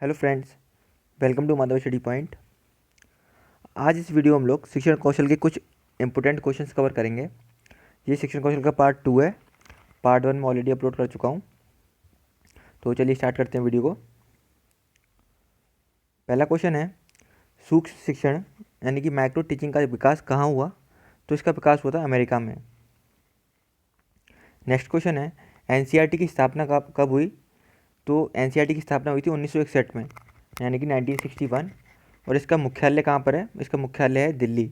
Hello friends, welcome to Madhav study point. आज इस video में हम लोग शिक्षण कौशल के कुछ इंपॉर्टेंट क्वेश्चंस कवर करेंगे। ये शिक्षण कौशल का पार्ट 2 है। पार्ट 1 में ऑलरेडी अपलोड कर चुका हूँ। तो चलिए स्टार्ट करते हैं वीडियो को। पहला क्वेश्चन है, सूक्ष्म शिक्षण यानी कि माइक्रो टीचिंग का विकास कहाँ हुआ? तो इसका विकास हुआ था अमेरिका में। नेक्स्ट क्वेश्चन है, एनसीईआरटी की स्थापना कब हुई? तो एनसीईआरटी की स्थापना हुई थी 1961 में, यानी कि 1961। और इसका मुख्यालय कहाँ पर है? इसका मुख्यालय है दिल्ली।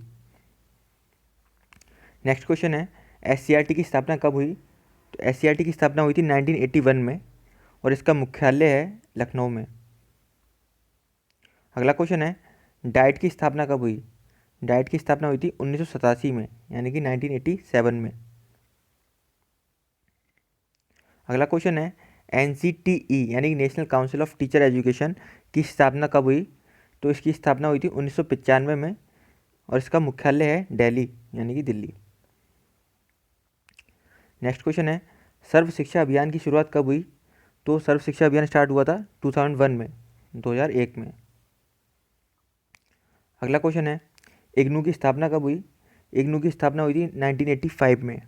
नेक्स्ट क्वेश्चन है, एससीईआरटी की स्थापना कब हुई? तो एससीईआरटी की स्थापना हुई थी 1981 में और इसका मुख्यालय है लखनऊ में। अगला क्वेश्चन है, डाइट की स्थापना कब हुई? डाइट की स्थापना हुई थी 1987 में, यानी कि 1987 में। अगला क्वेश्चन है, एनसीटीई यानी कि national council of teacher education की स्थापना कब हुई? तो इसकी स्थापना हुई थी 1995 में और इसका मुख्यालय है दिल्ली, यानी कि दिल्ली। नेक्स्ट क्वेश्चन है, सर्व शिक्षा अभियान की शुरुआत कब हुई? तो सर्व शिक्षा अभियान स्टार्ट हुआ था 2001 में, 2001 में। अगला क्वेश्चन है, इग्नू की स्थापना कब हुई? इग्नू की स्थापना हुई थी 1985 में।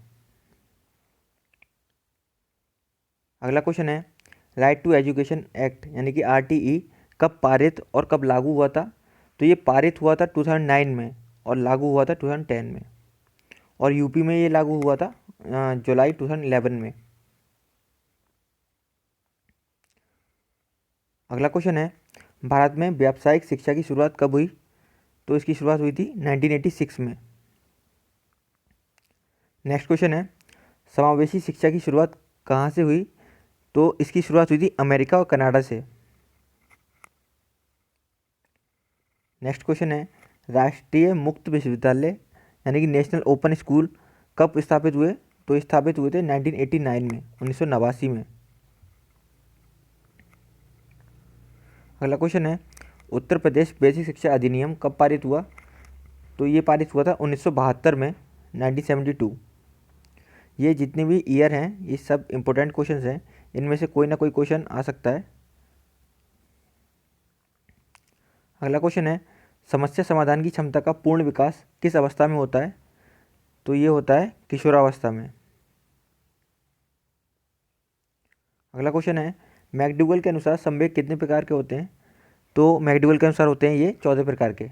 अगला क्वेश्चन है, राइट टू एजुकेशन एक्ट यानी कि आरटीई कब पारित और कब लागू हुआ था? तो ये पारित हुआ था 2009 में और लागू हुआ था 2010 में। और यूपी में ये लागू हुआ था जुलाई 2011 में। अगला क्वेश्चन है, भारत में व्यावसायिक शिक्षा की शुरुआत कब हुई? तो इसकी शुरुआत हुई थी 1986 में। नेक्स्ट क्वेश्चन है, समावेशी शिक्षा की शुरुआत कहाँ से हुई? तो इसकी शुरुआत हुई थी अमेरिका और कनाडा से। नेक्स्ट क्वेश्चन है, राष्ट्रीय मुक्त विश्वविद्यालय यानी कि नेशनल ओपन स्कूल कब स्थापित हुए? तो स्थापित हुए थे 1989 में, 1989 में। अगला क्वेश्चन है, उत्तर प्रदेश बेसिक शिक्षा अधिनियम कब पारित हुआ? तो ये पारित हुआ था 1972 में, 1972। ये जितने भी ईयर हैं ये सब इंपॉर्टेंट क्वेश्चंस हैं, इनमें से कोई ना कोई क्वेश्चन आ सकता है। अगला क्वेश्चन है, समस्या समाधान की क्षमता का पूर्ण विकास किस अवस्था में होता है? तो ये होता है किशोरावस्था में। अगला क्वेश्चन है, मैकडूगल के अनुसार संवेग कितने प्रकार के होते हैं? तो मैकडूगल के अनुसार होते हैं ये 14 प्रकार के।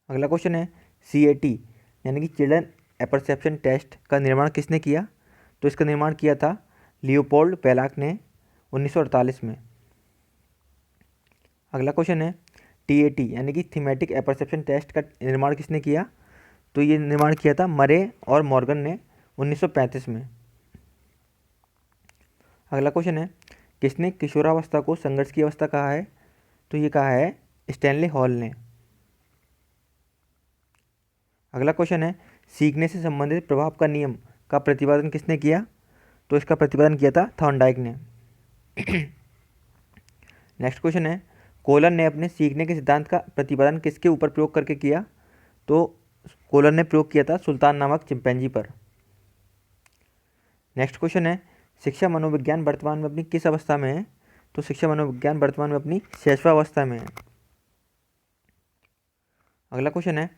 अगला क्वेश्चन है, सीएटी यानी कि चिल्ड्रन एपरसेप्शन टेस्ट का निर्माण किसने किया? तो इसका निर्माण किया था लियोपोल्ड बेलाक ने 1948 में। अगला क्वेश्चन है, टीएटी यानी कि थीमेटिक एपरसेप्शन टेस्ट का निर्माण किसने किया? तो ये निर्माण किया था मरे और मॉर्गन ने 1935 में। अगला क्वेश्चन है, किसने किशोरावस्था को संघर्ष की अवस्था कहा है? तो ये कहा है स्टैनली हॉल ने। अगला क्वेश्चन है, सीखने से संबंधित प्रभाव का नियम का प्रतिपादन किसने किया? तो इसका प्रतिपादन किया था थॉर्नडाइक ने। नेक्स्ट क्वेश्चन है, कोलन ने अपने सीखने के सिद्धांत का प्रतिपादन किसके ऊपर प्रयोग करके किया? तो कोलन ने प्रयोग किया था सुल्तान नामक चिंपैंजी पर। नेक्स्ट क्वेश्चन है, शिक्षा मनोविज्ञान वर्तमान में अपनी किस अवस्था में है? तो शिक्षा मनोविज्ञान वर्तमान में अपनी 6वां अवस्था में है। अगला क्वेश्चन है,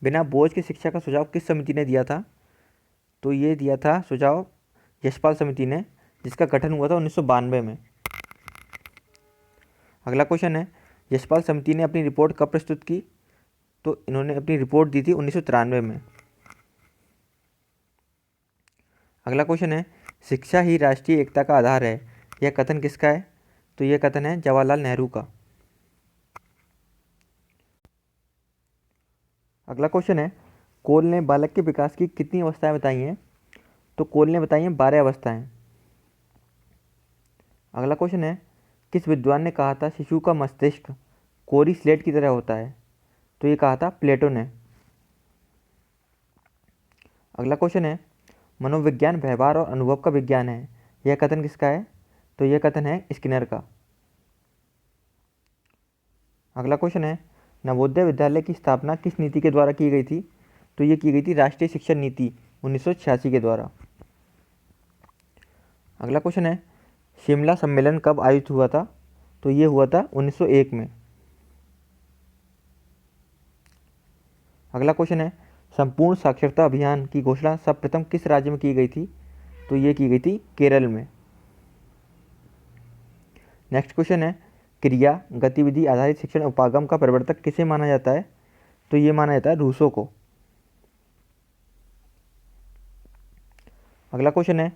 बिना बोझ की शिक्षा का सुझाव किस समिति ने दिया था? तो ये दिया था सुझाव यशपाल समिति ने, जिसका गठन हुआ था 1992 में। अगला क्वेश्चन है, यशपाल समिति ने अपनी रिपोर्ट कब प्रस्तुत की? तो इन्होंने अपनी रिपोर्ट दी थी 1993 में। अगला क्वेश्चन है, शिक्षा ही राष्ट्रीय एकता का आधार है, यह कथन किसका है? तो यह कथन है जवाहरलाल नेहरू का। अगला क्वेश्चन है, कोल ने बालक के विकास की कितनी अवस्थाएं बताई हैं? तो कोल ने बताई हैं 12 अवस्थाएं। अगला क्वेश्चन है, किस विद्वान ने कहा था शिशु का मस्तिष्क कोरी स्लेट की तरह होता है? तो ये कहा था प्लेटो ने। अगला क्वेश्चन है, मनोविज्ञान व्यवहार और अनुभव का विज्ञान है, यह कथन किसका है? तो यह कथन है स्किनर का। अगला क्वेश्चन है, नवोदय विद्यालय की स्थापना किस नीति के द्वारा की गई थी? तो ये की गई थी राष्ट्रीय शिक्षा नीति 1986 के द्वारा। अगला क्वेश्चन है, शिमला सम्मेलन कब आयोजित हुआ था? तो ये हुआ था 1901 में। अगला क्वेश्चन है, संपूर्ण साक्षरता अभियान की घोषणा सर्वप्रथम किस राज्य में की गई थी? तो ये की गई थी केरल में। नेक्स्ट क्वेश्चन है, क्रिया गतिविधि आधारित शिक्षण उपागम का प्रवर्तक किसे माना जाता है? तो ये माना जाता है रूसो को। अगला क्वेश्चन है,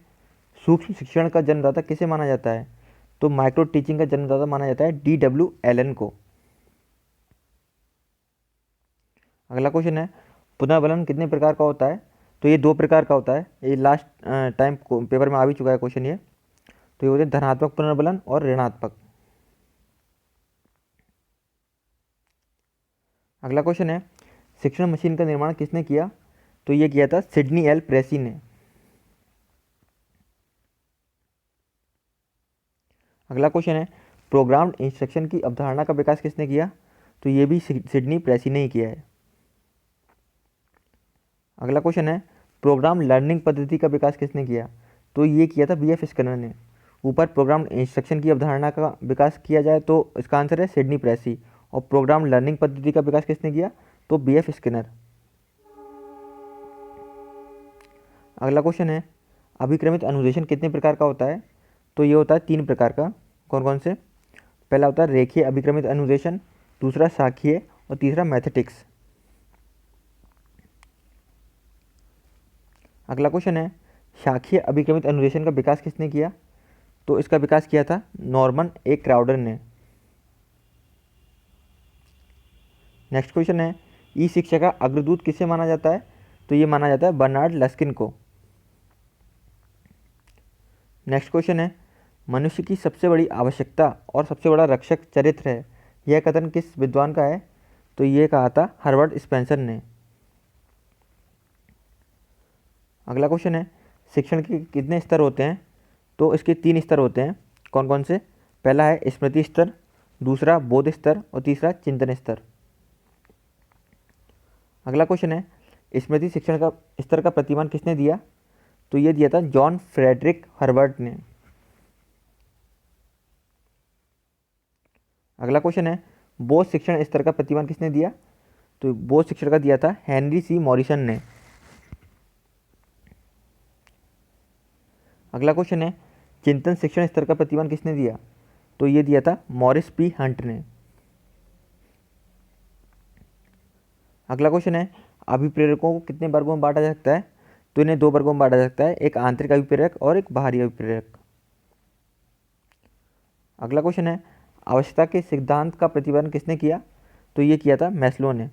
सूक्ष्म शिक्षण का जन्मदाता किसे माना जाता है? तो माइक्रो टीचिंग का जन्मदाता माना जाता है D.W. एलन को। अगला क्वेश्चन है, पुनर्बलन कितने प्रकार का होता है? तो ये 2 प्रकार का होता है। ये लास्ट टाइम पेपर में आ भी चुका है क्वेश्चन ये। तो ये होते हैं धनात्मक पुनर्बलन और ऋणात्मक। अगला क्वेश्चन है, शिक्षण मशीन का निर्माण किसने किया? तो ये किया था सिडनी एल प्रेसी ने। अगला क्वेश्चन है, प्रोग्राम्ड इंस्ट्रक्शन की अवधारणा का विकास किसने किया? तो ये भी सिडनी प्रेसी ने ही किया है। अगला क्वेश्चन है, प्रोग्राम लर्निंग पद्धति का विकास किसने किया? तो ये किया था B.F. स्किनर ने। ऊपर प्रोग्राम इंस्ट्रक्शन की अवधारणा का विकास किया जाए तो इसका आंसर है सिडनी प्रेसी। और प्रोग्राम लर्निंग पद्धति का विकास किसने किया? तो B.F. स्किनर। अगला क्वेश्चन है, अभिक्रमित अनुदेशन कितने प्रकार का होता है? तो ये होता है 3 प्रकार का। कौन कौन से? पहला होता है रेखीय अभिक्रमित अनुदेशन, दूसरा शाखीय और तीसरा मैथेटिक्स। अगला क्वेश्चन है, शाखीय अभिक्रमित अनुदेशन का विकास किसने किया? तो इसका विकास किया था नॉर्मन ए क्राउडर ने। नेक्स्ट क्वेश्चन है, ई शिक्षा का अग्रदूत किसे माना जाता है? तो ये माना जाता है बर्नार्ड लस्किन को। नेक्स्ट क्वेश्चन है, मनुष्य की सबसे बड़ी आवश्यकता और सबसे बड़ा रक्षक चरित्र है, यह कथन किस विद्वान का है? तो ये कहा था हर्बर्ट स्पेंसर ने। अगला क्वेश्चन है, शिक्षण के कितने स्तर होते हैं? तो इसके 3 स्तर होते हैं। कौन कौन से? पहला है स्मृति स्तर, दूसरा बोध स्तर और तीसरा चिंतन स्तर। अगला क्वेश्चन है, स्मृति शिक्षण का स्तर का प्रतिमान किसने दिया? तो ये दिया था जॉन फ्रेडरिक हर्बर्ट ने। अगला क्वेश्चन है, बोध शिक्षण स्तर का प्रतिमान किसने दिया? तो बोध शिक्षण का दिया था हेनरी सी मॉरिसन ने। अगला क्वेश्चन है, चिंतन शिक्षण स्तर का प्रतिमान किसने दिया? तो ये दिया था मॉरिस पी हंट ने। अगला क्वेश्चन है, अभिप्रेरकों को कितने वर्गों में बांटा जा सकता है? तो इन्हें 2 वर्गों में बांटा जा सकता है, एक आंतरिक अभिप्रेरक और एक बाहरी अभिप्रेरक। अगला क्वेश्चन है, आवश्यकता के सिद्धांत का प्रतिपादन किसने किया? तो ये किया था मैस्लो ने।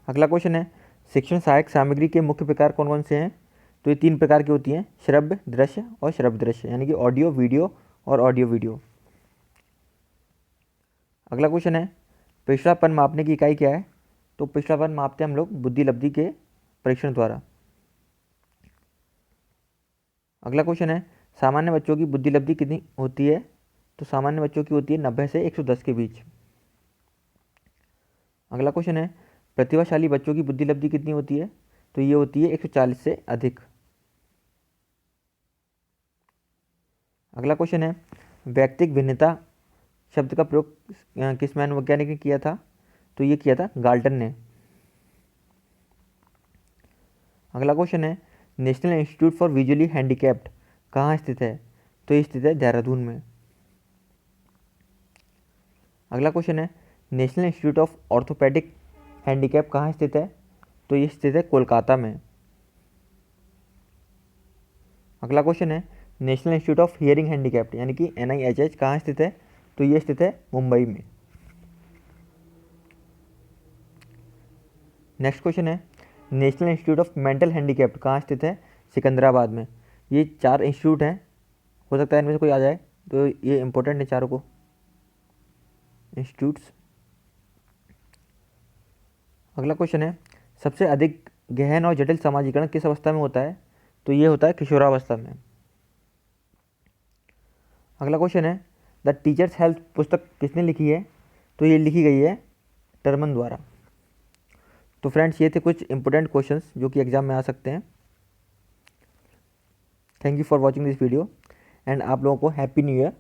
अगला क्वेश्चन है, शिक्षण सहायक सामग्री के मुख्य प्रकार कौन कौन से हैं? तो ये 3 प्रकार की होती हैं, श्रव्य दृश्य और श्रव्य दृश्य, यानी कि ऑडियो वीडियो और ऑडियो वीडियो। अगला क्वेश्चन है, पिछड़ापन मापने की इकाई क्या है? तो पिछड़ापन मापते हैं हम लोग बुद्धि लब्धि के परीक्षण द्वारा। अगला क्वेश्चन है, सामान्य बच्चों की बुद्धि लब्धि कितनी होती है? तो सामान्य बच्चों की होती है 90 से 110 के बीच। अगला क्वेश्चन है, प्रतिभाशाली बच्चों की बुद्धि लब्धि कितनी होती है? तो ये होती है 140 से अधिक। अगला क्वेश्चन है, व्यक्तिक भिन्नता शब्द का प्रयोग किस मनोवैज्ञानिक ने किया था? तो ये किया था गाल्टन ने। अगला क्वेश्चन है, national institute for visually handicapped कहाँ स्थित है? तो ये स्थित है देहरादून में। अगला क्वेश्चन है, national institute of orthopaedic handicap कहाँ स्थित है? तो ये स्थित है कोलकाता में। अगला क्वेश्चन है, national institute of hearing handicapped यानी कि NIHH कहाँ स्थित है? तो ये स्थित है मुंबई में। नेक्स्ट क्वेश्चन है, national institute of mental handicapped कहाँ स्थित है? सिकंदराबाद में। ये 4 इंस्टीट्यूट हैं, हो सकता है इनमें से कोई आ जाए, तो ये इंपॉर्टेंट है चारों को इंस्टीट्यूट्स। अगला क्वेश्चन है, सबसे अधिक गहन और जटिल समाजीकरण किस अवस्था में होता है? तो ये होता है किशोरावस्था में। अगला क्वेश्चन है, द टीचर्स हेल्थ पुस्तक किसने लिखी है? तो ये लिखी गई है टर्मन द्वारा। तो फ्रेंड्स, ये थे कुछ इंपॉर्टेंट क्वेश्चंस जो कि एग्जाम में आ सकते हैं। Thank you for watching this video and आप लोगों को हैप्पी न्यू ईयर।